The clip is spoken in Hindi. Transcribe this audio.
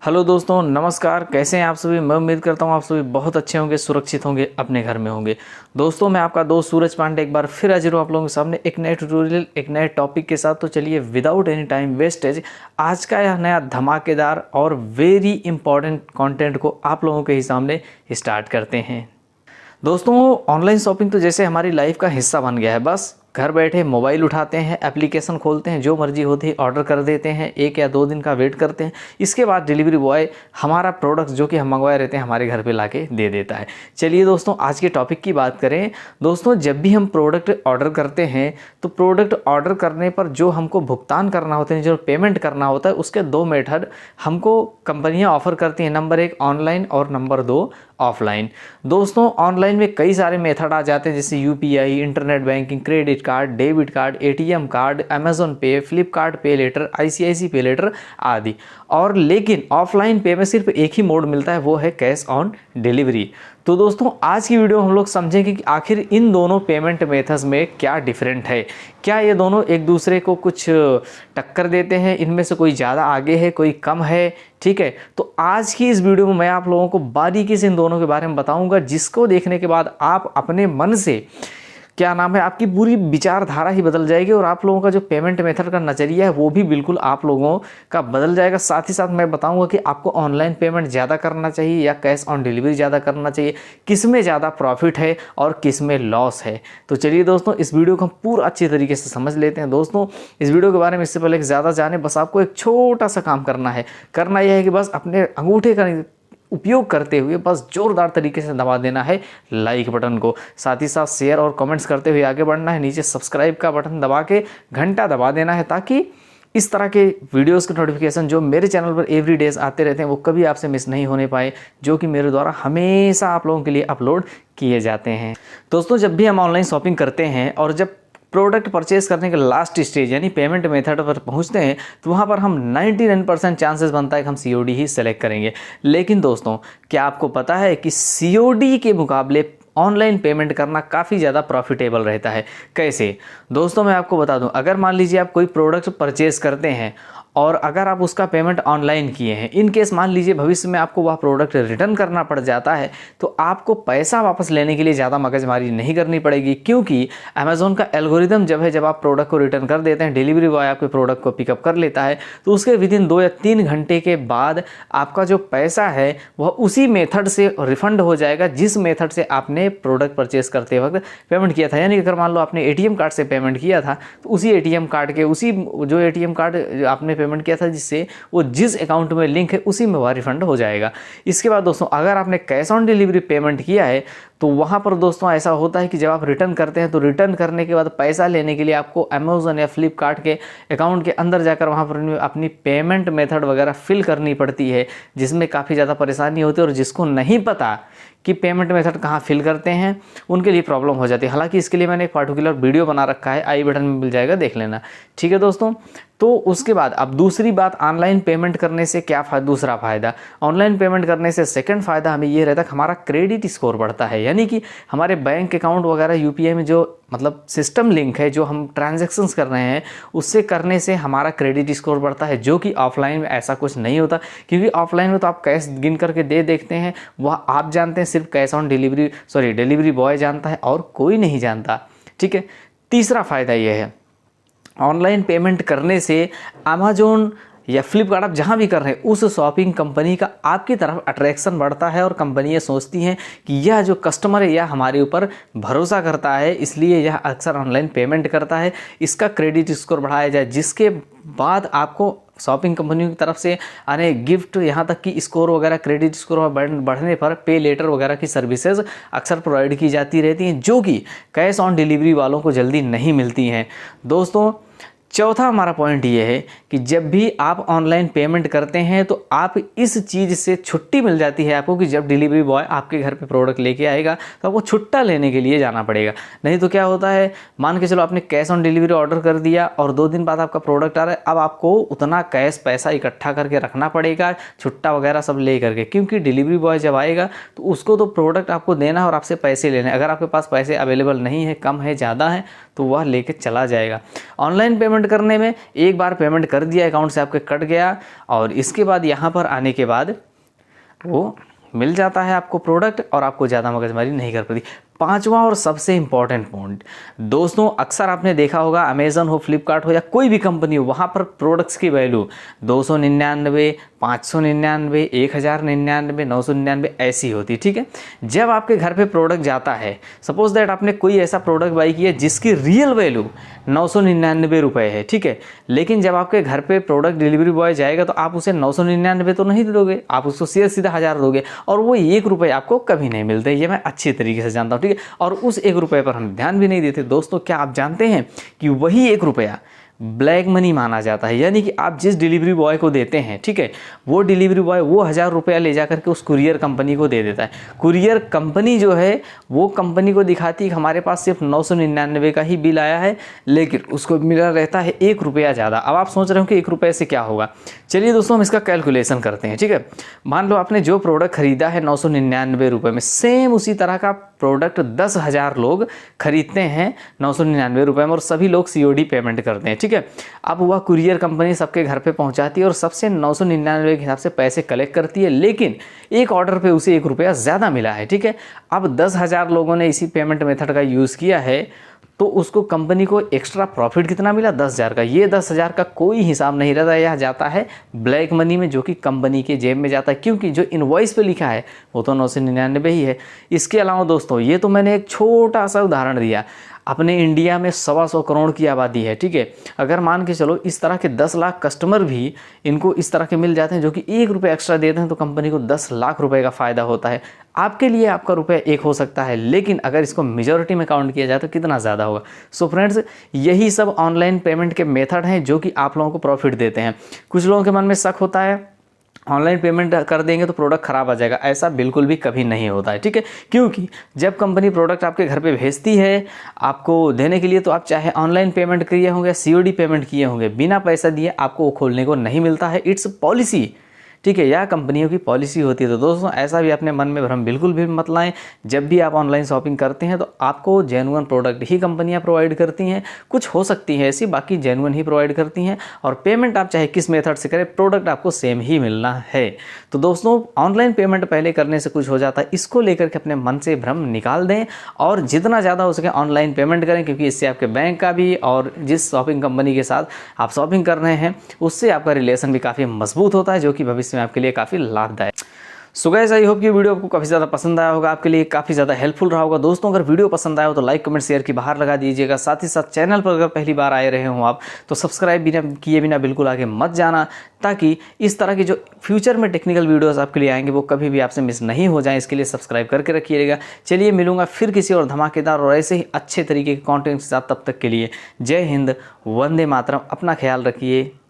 हेलो दोस्तों, नमस्कार। कैसे हैं आप सभी। मैं उम्मीद करता हूं आप सभी बहुत अच्छे होंगे, सुरक्षित होंगे, अपने घर में होंगे। दोस्तों, मैं आपका दोस्त सूरज पांडे एक बार फिर हाजिर हूं आप लोगों के सामने एक नए ट्यूटोरियल, एक नए टॉपिक के साथ। तो चलिए विदाउट एनी टाइम वेस्टेज आज का यह नया धमाकेदार और वेरी इंपॉर्टेंट कंटेंट को आप लोगों के ही सामने स्टार्ट करते हैं। दोस्तों, ऑनलाइन शॉपिंग तो जैसे हमारी लाइफ का हिस्सा बन गया है। बस घर बैठे मोबाइल उठाते हैं, एप्लीकेशन खोलते हैं, जो मर्जी होती है ऑर्डर कर देते हैं, 1 या 2 दिन का वेट करते हैं। इसके बाद डिलीवरी बॉय हमारा प्रोडक्ट जो कि हम मंगवाए रहते हैं हमारे घर पे लाके दे देता है। चलिए दोस्तों, आज के टॉपिक की बात करें। दोस्तों, जब भी हम प्रोडक्ट ऑर्डर करते हैं तो प्रोडक्ट ऑर्डर करने पर जो हमको भुगतान करना होता है, जो पेमेंट करना होता है, उसके 2 मेथड हमको कंपनियाँ ऑफर करती हैं। नंबर 1 ऑनलाइन और नंबर 2 ऑफलाइन। दोस्तों, ऑनलाइन में कई सारे मेथड आ जाते हैं जैसे UPI, internet banking, credit card, debit card, ATM card, Amazon पे, फ्लिपकार्ट पे लेटर, आईसीआईसी पे लेटर आदि। और लेकिन ऑफलाइन पे में सिर्फ एक ही मोड मिलता है, वो है कैश ऑन डिलीवरी। तो दोस्तों, आज की वीडियो हम लोग समझेंगे कि आखिर इन दोनों पेमेंट मेथड्स में क्या डिफरेंट है। क्या ये दोनों एक दूसरे को कुछ टक्कर देते हैं, इनमें से कोई ज़्यादा आगे है, कोई कम है। ठीक है, तो आज की इस वीडियो में मैं आप लोगों को बारीकी से इन दोनों के बारे में बताऊंगा, जिसको देखने के बाद आप अपने मन से क्या नाम है, आपकी पूरी विचारधारा ही बदल जाएगी और आप लोगों का जो पेमेंट मेथड का नज़रिया है वो भी बिल्कुल आप लोगों का बदल जाएगा। साथ ही साथ मैं बताऊंगा कि आपको ऑनलाइन पेमेंट ज़्यादा करना चाहिए या कैश ऑन डिलीवरी ज़्यादा करना चाहिए, किस में ज़्यादा प्रॉफिट है और किस में लॉस है। तो चलिए दोस्तों, इस वीडियो को हम पूरा अच्छी तरीके से समझ लेते हैं। दोस्तों, इस वीडियो के बारे में इससे पहले ज़्यादा जाने, बस आपको एक छोटा सा काम करना है। करना यह है कि बस अपने अंगूठे का उपयोग करते हुए बस जोरदार तरीके से दबा देना है लाइक बटन को। साथ ही साथ शेयर और कमेंट्स करते हुए आगे बढ़ना है। नीचे सब्सक्राइब का बटन दबा के घंटा दबा देना है, ताकि इस तरह के वीडियोस के नोटिफिकेशन जो मेरे चैनल पर एवरी डेज आते रहते हैं वो कभी आपसे मिस नहीं होने पाए, जो कि मेरे द्वारा हमेशा आप लोगों के लिए अपलोड किए जाते हैं। दोस्तों, जब भी हम ऑनलाइन शॉपिंग करते हैं और जब प्रोडक्ट परचेज करने के लास्ट स्टेज यानी पेमेंट मेथड पर पहुंचते हैं तो वहां पर हम 99% चांसेस बनता है कि हम सीओडी ही सेलेक्ट करेंगे। लेकिन दोस्तों, क्या आपको पता है कि सीओडी के मुकाबले ऑनलाइन पेमेंट करना काफ़ी ज़्यादा प्रॉफिटेबल रहता है। कैसे? दोस्तों, मैं आपको बता दूं, अगर मान लीजिए आप कोई प्रोडक्ट परचेज करते हैं और अगर आप उसका पेमेंट ऑनलाइन किए हैं, इन केस मान लीजिए भविष्य में आपको वह प्रोडक्ट रिटर्न करना पड़ जाता है, तो आपको पैसा वापस लेने के लिए ज़्यादा मगजमारी नहीं करनी पड़ेगी, क्योंकि अमेज़ॉन का एल्गोरिदम जब आप प्रोडक्ट को रिटर्न कर देते हैं, डिलीवरी बॉय आपके प्रोडक्ट को पिकअप कर लेता है, तो उसके विदिन 2 या 3 घंटे के बाद आपका जो पैसा है वह उसी मेथड से रिफंड हो जाएगा जिस मेथड से आपने प्रोडक्ट परचेस करते वक्त पेमेंट किया था। यानी अगर मान लो आपने एटीएम कार्ड से पेमेंट किया था, तो उसी एटीएम कार्ड के जो एटीएम कार्ड आपने पेमेंट किया था जिससे वो जिस अकाउंट में लिंक है उसी में वह रिफंड हो जाएगा। इसके बाद दोस्तों, अगर आपने कैश ऑन डिलीवरी पेमेंट किया है तो वहाँ पर दोस्तों ऐसा होता है कि जब आप रिटर्न करते हैं तो रिटर्न करने के बाद पैसा लेने के लिए आपको अमेज़न या फ्लिपकार्ट के अकाउंट के अंदर जाकर वहाँ पर अपनी पेमेंट मेथड वगैरह फिल करनी पड़ती है, जिसमें काफ़ी ज़्यादा परेशानी होती है। और जिसको नहीं पता कि पेमेंट मेथड कहाँ फिल करते हैं उनके लिए प्रॉब्लम हो जाती है। हालांकि इसके लिए मैंने एक पार्टिकुलर वीडियो बना रखा है, आई बटन में मिल जाएगा, देख लेना। ठीक है दोस्तों, तो उसके बाद अब दूसरी बात, ऑनलाइन पेमेंट करने से क्या दूसरा फ़ायदा। ऑनलाइन पेमेंट करने से सेकंड फ़ायदा हमें ये रहता है कि हमारा क्रेडिट स्कोर बढ़ता है। यानी कि हमारे बैंक अकाउंट वगैरह यूपीआई में जो मतलब सिस्टम लिंक है, जो हम ट्रांजैक्शंस कर रहे हैं, उससे करने से हमारा क्रेडिट स्कोर बढ़ता है, जो कि ऑफलाइन में ऐसा कुछ नहीं होता। क्योंकि ऑफलाइन में तो आप कैश गिन करके देखते हैं, वह आप जानते हैं, सिर्फ कैश ऑन डिलीवरी बॉय जानता है और कोई नहीं जानता। ठीक है, तीसरा फ़ायदा यह है, ऑनलाइन पेमेंट करने से अमेज़ॉन या फ्लिपकार्ट आप जहाँ भी कर रहे हैं उस शॉपिंग कंपनी का आपकी तरफ अट्रैक्शन बढ़ता है और कंपनियाँ सोचती हैं कि यह जो कस्टमर है यह हमारे ऊपर भरोसा करता है, इसलिए यह अक्सर ऑनलाइन पेमेंट करता है, इसका क्रेडिट स्कोर बढ़ाया जाए, जिसके बाद आपको शॉपिंग कंपनियों की तरफ से आने गिफ्ट, यहाँ तक कि स्कोर वगैरह, क्रेडिट स्कोर बढ़ने पर पे लेटर वगैरह की सर्विसेज अक्सर प्रोवाइड की जाती रहती हैं, जो कि कैश ऑन डिलीवरी वालों को जल्दी नहीं मिलती हैं। दोस्तों, चौथा हमारा पॉइंट ये है कि जब भी आप ऑनलाइन पेमेंट करते हैं तो आप इस चीज़ से छुट्टी मिल जाती है आपको कि जब डिलीवरी बॉय आपके घर पे प्रोडक्ट लेके आएगा तो आपको छुट्टा लेने के लिए जाना पड़ेगा। नहीं तो क्या होता है, मान के चलो आपने कैश ऑन डिलीवरी ऑर्डर कर दिया और 2 दिन बाद आपका प्रोडक्ट आ रहा है, अब आपको उतना कैश पैसा इकट्ठा करके रखना पड़ेगा, छुट्टा वगैरह सब ले करके, क्योंकि डिलीवरी बॉय जब आएगा तो उसको तो प्रोडक्ट आपको देना है और आपसे पैसे लेने। अगर आपके पास पैसे अवेलेबल नहीं है, कम है, ज़्यादा है, तो वह लेके चला जाएगा। ऑनलाइन पेमेंट पेमेंट करने में, एक बार पेमेंट कर दिया अकाउंट से आपके कट गया और इसके बाद यहाँ पर आने के बाद वो मिल जाता है आपको प्रोडक्ट और आपको ज़्यादा मगजमारी नहीं कर पड़ती। पांचवा और सबसे इम्पॉर्टेंट पॉइंट दोस्तों, अक्सर आपने देखा होगा अमेज़न हो, फ्लिपकार्ट हो या कोई भी कंपनी हो, वहाँ पर प्रोडक्ट्स की वैल्यू 299, 599, 1099, 999 ऐसी होती, ठीक है। जब आपके घर पे प्रोडक्ट जाता है, सपोज दैट आपने कोई ऐसा प्रोडक्ट बाई किया जिसकी रियल वैल्यू 999 रुपये है, ठीक है, लेकिन जब आपके घर पे प्रोडक्ट डिलीवरी बॉय जाएगा तो आप उसे 999 तो नहीं दोगे, आप उसको सीधा 1000 दोगे और वो 1 रुपये आपको कभी नहीं मिलते। ये मैं अच्छी तरीके से जानता हूँ, ठीक है। और उस 1 रुपये पर हम ध्यान भी नहीं देते। दोस्तों क्या आप जानते हैं कि वही 1 रुपया ब्लैक मनी माना जाता है, यानी कि आप जिस डिलीवरी बॉय को देते हैं, ठीक है, वो डिलीवरी बॉय वो 1000 रुपया ले जा करके उस कुरियर कंपनी को दे देता है। कुरियर कंपनी जो है वो कंपनी को दिखाती है कि हमारे पास सिर्फ 999 का ही बिल आया है, लेकिन उसको मिला रहता है 1 रुपया ज़्यादा। अब आप सोच रहे हो कि 1 रुपये से क्या होगा। चलिए दोस्तों हम इसका कैलकुलेशन करते हैं, ठीक है। मान लो आपने जो प्रोडक्ट खरीदा है 999 रुपये में, सेम उसी तरह का प्रोडक्ट 10,000 लोग खरीदते हैं 999 रुपये में और सभी लोग COD पेमेंट करते हैं, ठीक है। अब वह कुरियर कंपनी सबके घर पे पहुंचाती है और सबसे 999 के हिसाब से पैसे कलेक्ट करती है, लेकिन एक ऑर्डर पे उसे 1 रुपया ज़्यादा मिला है, ठीक है। अब 10,000 लोगों ने इसी पेमेंट मेथड का यूज़ किया है तो उसको कंपनी को एक्स्ट्रा प्रॉफिट कितना मिला, 10,000 का। ये 10,000 का कोई हिसाब नहीं रहता, यह जाता है ब्लैक मनी में, जो कि कंपनी के जेब में जाता है, क्योंकि जो इनवॉइस पे लिखा है वो तो 999 ही है। इसके अलावा दोस्तों ये तो मैंने एक छोटा सा उदाहरण दिया। अपने इंडिया में 125 करोड़ की आबादी है, ठीक है। अगर मान के चलो इस तरह के 10 लाख कस्टमर भी इनको इस तरह के मिल जाते हैं जो कि 1 रुपये एक्स्ट्रा देते हैं, तो कंपनी को 10 लाख रुपए का फ़ायदा होता है। आपके लिए आपका रुपया 1 हो सकता है, लेकिन अगर इसको मेजॉरिटी में काउंट किया जाए तो कितना ज़्यादा होगा। सो फ्रेंड्स यही सब ऑनलाइन पेमेंट के मेथड हैं जो कि आप लोगों को प्रॉफिट देते हैं। कुछ लोगों के मन में शक होता है ऑनलाइन पेमेंट कर देंगे तो प्रोडक्ट ख़राब आ जाएगा। ऐसा बिल्कुल भी कभी नहीं होता है, ठीक है। क्योंकि जब कंपनी प्रोडक्ट आपके घर पे भेजती है आपको देने के लिए, तो आप चाहे ऑनलाइन पेमेंट किए होंगे, COD पेमेंट किए होंगे, बिना पैसा दिए आपको वो खोलने को नहीं मिलता है। इट्स पॉलिसी, ठीक है, यह कंपनियों की पॉलिसी होती है। तो दोस्तों ऐसा भी अपने मन में भ्रम बिल्कुल भी मत लाएं। जब भी आप ऑनलाइन शॉपिंग करते हैं तो आपको जेन्युइन प्रोडक्ट ही कंपनियां प्रोवाइड करती हैं। कुछ हो सकती है ऐसी, बाकी जेन्युइन ही प्रोवाइड करती हैं और पेमेंट आप चाहे किस मेथड से करें, प्रोडक्ट आपको सेम ही मिलना है। तो दोस्तों ऑनलाइन पेमेंट पहले करने से कुछ हो जाता है, इसको लेकर के अपने मन से भ्रम निकाल दें और जितना ज़्यादा हो सके ऑनलाइन पेमेंट करें, क्योंकि इससे आपके बैंक का भी और जिस शॉपिंग कंपनी के साथ आप शॉपिंग कर रहे हैं उससे आपका रिलेशन भी काफ़ी मजबूत होता है, जो कि भविष्य में आपके लिए काफ़ी लाभदायक। सो गाइस आई होप कि वीडियो आपको काफ़ी ज़्यादा पसंद आया होगा, आपके लिए काफ़ी ज़्यादा हेल्पफुल रहा होगा। दोस्तों अगर वीडियो पसंद आया हो तो लाइक कमेंट शेयर की बाहर लगा दीजिएगा। साथ ही साथ चैनल पर अगर पहली बार आए रहे हो आप तो सब्सक्राइब बिना किए बिना बिल्कुल आगे मत जाना, ताकि इस तरह की जो फ्यूचर में टेक्निकल वीडियोस आपके लिए आएंगे वो कभी भी आपसे मिस नहीं हो जाएं। इसके लिए सब्सक्राइब करके रखिएगा। चलिए मिलूंगा फिर किसी और धमाकेदार और ऐसे ही अच्छे तरीके के कॉन्टेंट के साथ। तब तक के लिए जय हिंद, वंदे मातरम, अपना ख्याल रखिए।